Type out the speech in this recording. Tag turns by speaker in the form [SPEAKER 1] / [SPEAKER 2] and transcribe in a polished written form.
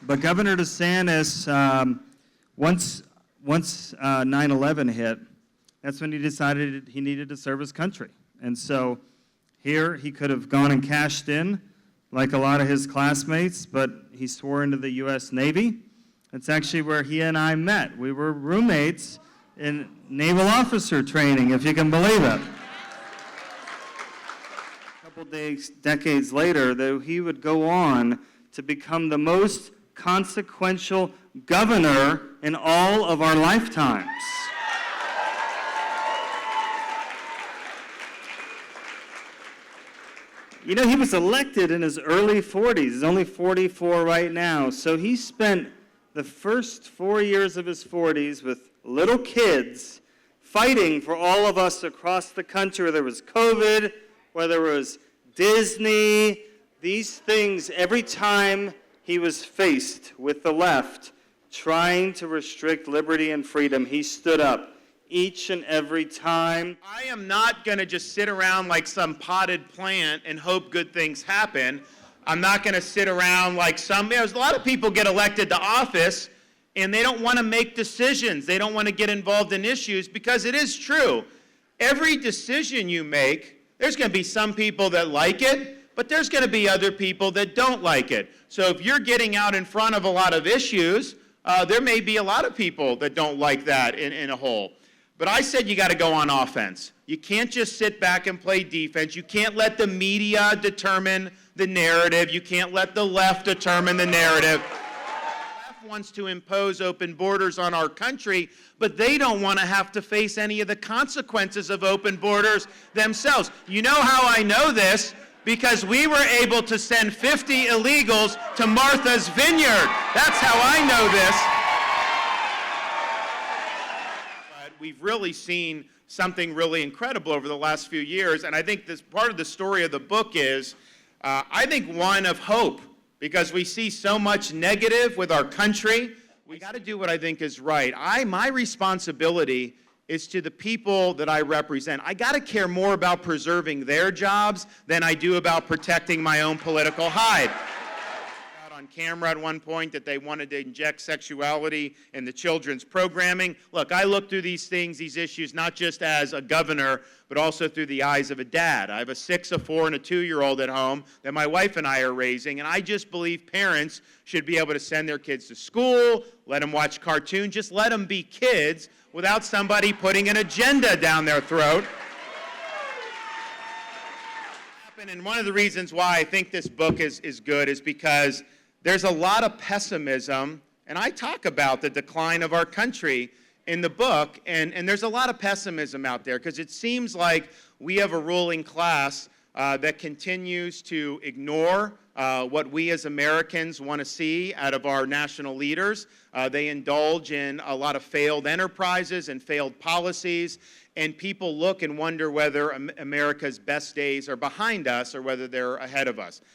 [SPEAKER 1] But Governor DeSantis, once 9/11 hit, that's when he decided he needed to serve his country. And so here he could have gone and cashed in like a lot of his classmates, but he swore into the U.S. Navy. It's actually where he and I met. We were roommates in naval officer training, if you can believe it. A couple decades later, though, he would go on to become the most consequential governor in all of our lifetimes. You know, he was elected in his early 40s. He's only 44 right now. So he spent the first 4 years of his 40s with little kids fighting for all of us across the country, whether it was COVID, whether it was Disney, these things. Every time he was faced with the left trying to restrict liberty and freedom, he stood up each and every time.
[SPEAKER 2] I am not going to just sit around like some potted plant and hope good things happen. I'm not going to sit around like there's a lot of people get elected to office and they don't want to make decisions. They don't want to get involved in issues because it is true. Every decision you make, there's going to be some people that like it, but there's going to be other people that don't like it. So if you're getting out in front of a lot of issues, there may be a lot of people that don't like that in a whole. But I said you got to go on offense. You can't just sit back and play defense. You can't let the media determine the narrative. You can't let the left determine the narrative. The left wants to impose open borders on our country, but they don't want to have to face any of the consequences of open borders themselves. You know how I know this? Because we were able to send 50 illegals to Martha's Vineyard. That's how I know this. We've really seen something really incredible over the last few years, and I think this part of the story of the book is, I think, one of hope, because we see so much negative with our country. We got to do what I think is right. My responsibility is to the people that I represent. I got to care more about preserving their jobs than I do about protecting my own political hide. On camera at one point that they wanted to inject sexuality in the children's programming. Look, I look through these things, these issues, not just as a governor, but also through the eyes of a dad. I have a 6, a 4, and a 2-year-old at home that my wife and I are raising, and I just believe parents should be able to send their kids to school, let them watch cartoons, just let them be kids without somebody putting an agenda down their throat. And one of the reasons why I think this book is good is because there's a lot of pessimism, and I talk about the decline of our country in the book, and there's a lot of pessimism out there because it seems like we have a ruling class that continues to ignore what we as Americans want to see out of our national leaders. They indulge in a lot of failed enterprises and failed policies, and people look and wonder whether America's best days are behind us or whether they're ahead of us.